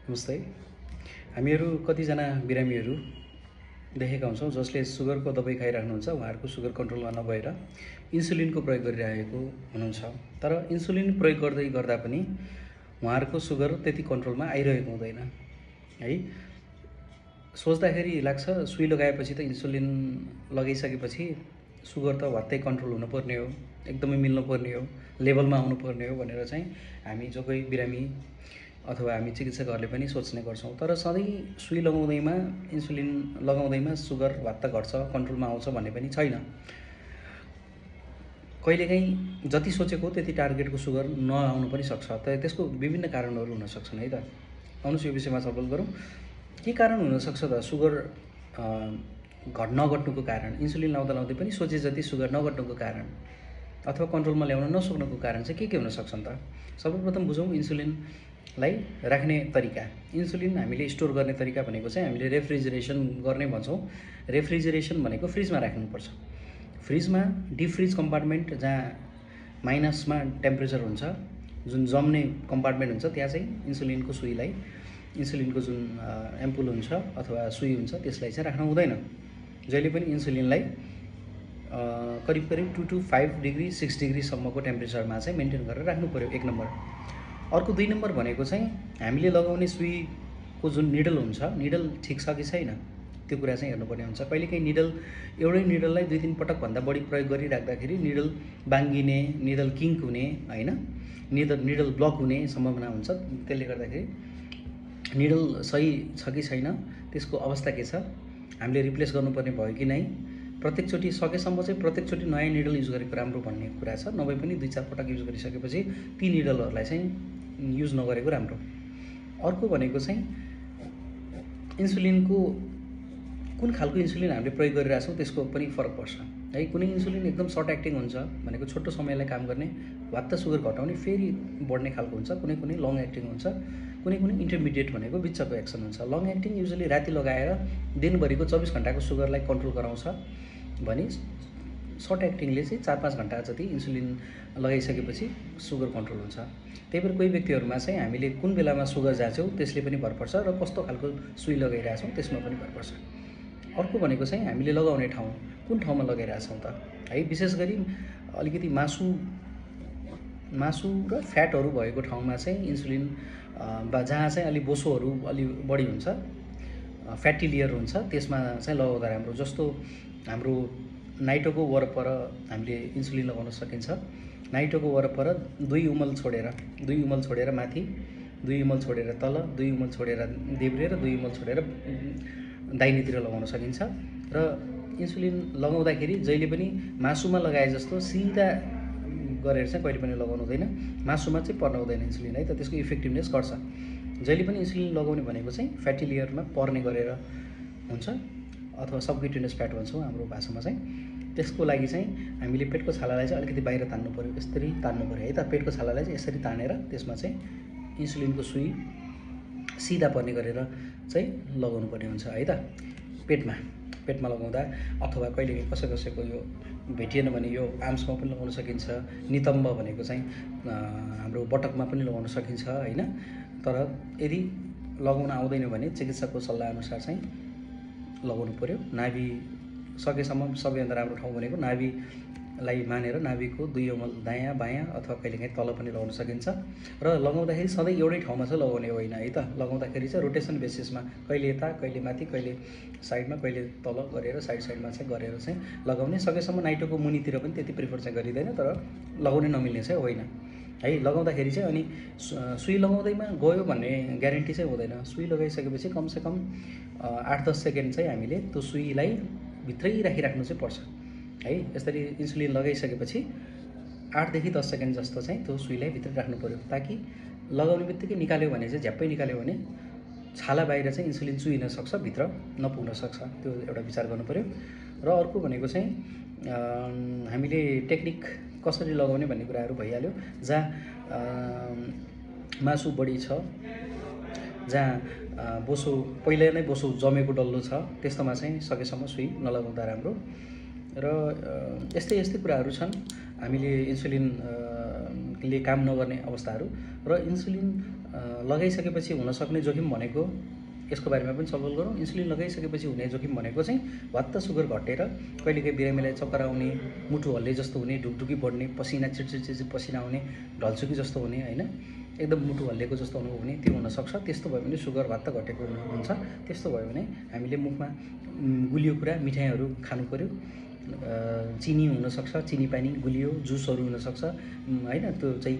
नमस्ते। हामीहरू कतिजना बिरामीहरू देखेका हुन्छौँ जसले सुगरको दबाई खाइराख्नुहुन्छ। उहाँहरूको सुगर कन्ट्रोलमा नभएर इन्सुलिनको प्रयोग गरिरहेको हुनुहुन्छ। तर इन्सुलिन प्रयोग गर्दै गर्दा पनि उहाँहरूको सुगर त्यति कन्ट्रोलमा आइरहेको हुँदैन है। सोच्दाखेरि लाग्छ सुई लगाएपछि त इन्सुलिन लगाइसकेपछि सुगर त वात्तै कन्ट्रोल हुनुपर्ने हो, एकदमै मिल्नुपर्ने हो, लेभलमा आउनुपर्ने हो भनेर चाहिँ हामी जो कोही बिरामी अथवा हामी चिकित्सकहरूले पनि सोच्ने गर्छौँ। तर सधैँ सुई लगाउँदैमा इन्सुलिन लगाउँदैमा सुगर वात्त घट्छ, कन्ट्रोलमा आउँछ भन्ने पनि छैन। कहिलेकाहीँ जति सोचेको त्यति टार्गेटको सुगर नआउनु पनि सक्छ। त त्यसको विभिन्न कारणहरू हुन सक्छन् है त। आउनुहोस् यो विषयमा छलफल गरौँ। के कारण हुनसक्छ त सुगर नघट्नुको कारण? इन्सुलिन लाउँदै पनि सोचे जति सुगर नघट्नुको कारण अथवा कन्ट्रोलमा ल्याउन नसक्नुको कारण चाहिँ के हुन सक्छन् त? सर्वप्रथम बुझौँ इन्सुलिनलाई राख्ने तरिका। इन्सुलिन हामीले स्टोर गर्ने तरिका भनेको चाहिँ हामीले रेफ्रिजरेसन गर्ने भन्छौँ। रेफ्रिजरेसन भनेको फ्रिजमा राख्नुपर्छ। फ्रिजमा डिप फ्रिज कम्पार्टमेन्ट जहाँ माइनसमा टेम्परेचर हुन्छ, जुन जम्ने कम्पार्टमेन्ट हुन्छ, त्यहाँ चाहिँ इन्सुलिनको सुईलाई, इन्सुलिनको जुन एम्पुल हुन्छ अथवा सुई हुन्छ त्यसलाई चाहिँ राख्नु हुँदैन। जहिले पनि इन्सुलिनलाई करिब 2 to 5 डिग्री 6 डिग्रीसम्मको टेम्परेचरमा चाहिँ मेन्टेन गरेर राख्नु पर्यो, एक नम्बर। अर्को 2 नम्बर भनेको चाहिँ हामीले लगाउने सुईको जुन निडल हुन्छ, निडल ठिक छ कि छैन त्यो कुरा चाहिँ हेर्नुपर्ने हुन्छ। कहिलेकाहीँ निडल एउटै निडललाई 2-3 पटकभन्दा बढी प्रयोग गरिराख्दाखेरि निडल बाङ्गिने, निडल किङ्क हुने होइन, निडल ब्लक हुने सम्भावना हुन्छ। त्यसले गर्दाखेरि निडल सही छ कि छैन, त्यसको अवस्था के छ, हामीले रिप्लेस गर्नुपर्ने भयो कि नै, प्रत्येकचोटि सकेसम्म चाहिँ प्रत्येकचोटि नयाँ निडल युज गरेको राम्रो भन्ने कुरा छ। नभए पनि 2-4 पटक युज गरिसकेपछि ती निडलहरूलाई चाहिँ युज नगरेको राम्रो। अर्को भनेको चाहिँ इन्सुलिनको कुन खालको इन्सुलिन हामीले प्रयोग गरिरहेछौँ त्यसको पनि फरक पर्छ है। कुनै इन्सुलिन एकदम सर्ट एक्टिङ हुन्छ भनेको छोटो समयलाई काम गर्ने, वात्त सुगर घटाउने, फेरि बढ्ने खालको हुन्छ। कुनै लङ एक्टिङ हुन्छ, कुनै इन्टरमिडिएट भनेको बिचको एक्सन हुन्छ। लङ एक्टिङ युजली राति लगाएर दिनभरिको 24 घन्टाको सुगरलाई कन्ट्रोल गराउँछ भने सर्ट एक्टिङले चाहिँ 4-5 घन्टा जति इन्सुलिन लगाइसकेपछि सुगर कन्ट्रोल हुन्छ। त्यही भएर कोही व्यक्तिहरूमा चाहिँ हामीले कुन बेलामा सुगर जाँच्छौँ त्यसले पनि भर पर्छ र कस्तो खालको सुई लगाइरहेछौँ त्यसमा पनि भर पर्छ। अर्को भनेको चाहिँ हामीले लगाउने ठाउँ, कुन ठाउँमा लगाइरहेछौँ त है। विशेष गरी अलिकति मासु र फ्याटहरू भएको ठाउँमा चाहिँ इन्सुलिन जहाँ चाहिँ अलि बोसोहरू अलि बढी हुन्छ, फ्याटी लेयर हुन्छ, त्यसमा चाहिँ लगाउँदा राम्रो। जस्तो हाम्रो नाइटोको वरपर हामीले इन्सुलिन लगाउन सकिन्छ। नाइटोको वरपर 2 उमल छोडेर माथि, 2 उमल छोडेर तल, 2 उमल छोडेर देब्रे र 2 उमल छोडेर दाहिनेतिर लगाउन सकिन्छ। र इन्सुलिन लगाउँदाखेरि जहिले पनि मासुमा लगाए जस्तो सिधा गरेर चाहिँ कहिले पनि लगाउनु हुँदैन। मासुमा चाहिँ पर्न हुँदैन इन्सुलिन है त, त्यसको इफेक्टिभनेस घट्छ। जहिले पनि इन्सुलिन लगाउने भनेको चाहिँ फ्याटी लेयरमा पर्ने गरेर हुन्छ अथवा सबक्युटेनियस फ्याट भन्छौँ हाम्रो भाषामा चाहिँ। त्यसको लागि चाहिँ हामीले पेटको छालालाई चाहिँ अलिकति बाहिर तान्नु पऱ्यो, यसरी तान्नु पऱ्यो है त। पेटको छालालाई चाहिँ यसरी तानेर त्यसमा चाहिँ इन्सुलिनको सुई सिधा पर्ने गरेर चाहिँ लगाउनु पर्ने हुन्छ है त। पेटमा लगाउँदा अथवा कहिले कसैको यो भेटिएन भने यो आर्म्समा पनि लगाउन सकिन्छ। नितम्ब भनेको चाहिँ हाम्रो बटकमा पनि लगाउन सकिन्छ होइन। तर यदि लगाउन आउँदैन भने चिकित्सकको सल्लाहअनुसार चाहिँ लगाउनु पर्यो। नाभि सकेसम्म सबैभन्दा राम्रो ठाउँ भनेको नाभिलाई मानेर नाभिको 2 उमल दायाँ बायाँ अथवा कहिलेकाहीँ तल पनि लगाउन सकिन्छ। र लगाउँदाखेरि सधैँ एउटै ठाउँमा चाहिँ लगाउने होइन है त। लगाउँदाखेरि चाहिँ रोटेसन बेसिसमा कहिले यता, कहिले माथि, कहिले साइडमा, कहिले तल गरेर साइडमा चाहिँ गरेर चाहिँ लगाउने। सकेसम्म नाइटोको मुनितिर पनि त्यति प्रिफर चाहिँ गरिँदैन, तर लगाउनै नमिल्ने चाहिँ होइन है। लगाउँदाखेरि चाहिँ अनि सुई लगाउँदैमा गयो भन्ने ग्यारेन्टी चाहिँ हुँदैन। सुई लगाइसकेपछि कमसेकम 8-10 सेकेन्ड चाहिँ हामीले त्यो सुईलाई भित्रै राखिराख्नु चाहिँ पर्छ है। यसरी इन्सुलिन लगाइसकेपछि 8देखि 10 सेकेन्ड जस्तो चाहिँ त्यो सुईलाई भित्र राख्नु पर्यो, ताकि लगाउने बित्तिकै निकाल्यो भने चाहिँ झ्याप्पै निकाल्यो भने छाला बाहिर चाहिँ इन्सुलिन चुहिन सक्छ, भित्र नपुग्न सक्छ। त्यो एउटा विचार गर्नु पर्यो। र अर्को भनेको चाहिँ हामीले टेक्निक कसरी लगाउने भन्ने कुराहरू भइहाल्यो। जहाँ मासु बढी छ, जहाँ बोसो पहिला नै बोसो जमेको डल्लो छ, त्यस्तोमा चाहिँ सकेसम्म सुई नलगाउँदा राम्रो। र यस्तै कुराहरू छन् हामीले इन्सुलिनले काम नगर्ने अवस्थाहरू। र इन्सुलिन लगाइसकेपछि हुनसक्ने जोखिम भनेको यसको बारेमा पनि छलफल गरौँ। इन्सुलिन लगाइसकेपछि हुने जोखिम भनेको चाहिँ भत्त सुगर घटेर कहिलेकाहीँ बिरामीलाई चक्कर आउने, मुटु हल्ले जस्तो हुने, ढुकढुकी बढ्ने, पसिना चिडचिड पसिना आउने, ढल्छुकी जस्तो हुने, होइन, एकदम मुटु हल्लेको जस्तो अनुभव हुने, त्यो हुनसक्छ। त्यस्तो भयो भने सुगर भत्त घटेको हुन्छ। त्यस्तो भयो भने हामीले मुखमा गुलियो कुरा, मिठाईहरू खानु पऱ्यो। चिनी हुनसक्छ, चिनी पानी, गुलियो, जुसहरू हुनसक्छ, होइन, त्यो चाहिँ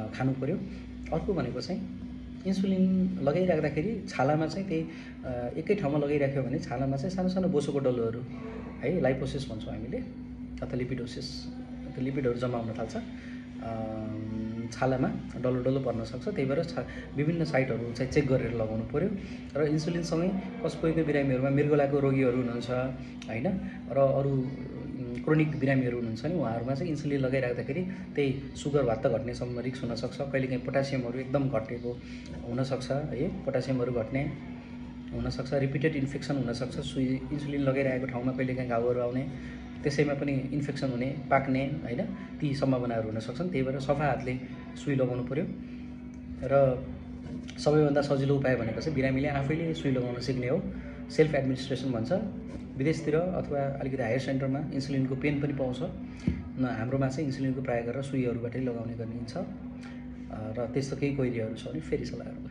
खानु पऱ्यो। अर्को भनेको चाहिँ इन्सुलिन लगाइराख्दाखेरि छालामा चाहिँ त्यही एकै ठाउँमा लगाइराख्यो भने छालामा चाहिँ सानो सानो बोसोको डल्लोहरू, है, लाइपोसिस भन्छौँ हामीले, अथवा लिपिडोसिस, त्यो लिपिडहरू जम्मा हुन थाल्छ, छालामा डल्लो डल्लो पर्न सक्छ। त्यही भएर विभिन्न साइटहरू चाहिँ चेक गरेर लगाउनु पऱ्यो। र इन्सुलिनसँगै कोही बिरामीहरूमा मृगौलाको रोगीहरू हुनुहुन्छ, होइन, र अरू क्रोनिक बिरामीहरू हुनुहुन्छ नि, उहाँहरूमा चाहिँ इन्सुलिन लगाइराख्दाखेरि त्यही सुगर भत्त घट्नेसम्म रिस्क हुनसक्छ। कहिलेकाहीँ पोटासियमहरू एकदम घटेको हुनसक्छ, है, पोटासियमहरू घट्ने हुनसक्छ। रिपिटेड इन्फेक्सन हुनसक्छ, सुई इन्सुलिन लगाइरहेको ठाउँमा कहिलेकाहीँ घाउहरू आउने, त्यसैमा पनि इन्फेक्सन हुने, पाक्ने, होइन, ती सम्भावनाहरू हुनसक्छन्। त्यही भएर सफा हातले सुई लगाउनु पऱ्यो। र सबैभन्दा सजिलो उपाय भनेको चाहिँ बिरामीले आफैले सुई लगाउन सिक्ने हो। सेल्फ एडमिनिस्ट्रेसन भन्छ। विदेशतिर अथवा अलिकति हायर सेन्टरमा इन्सुलिनको पेन पनि पाउँछ। हाम्रोमा चाहिँ इन्सुलिनको प्रयोग गरेर सुईहरूबाटै लगाउने गरिन्छ। र त्यस्तो केही क्वेरीहरू छ भने फेरि सल्लाह गरौँ।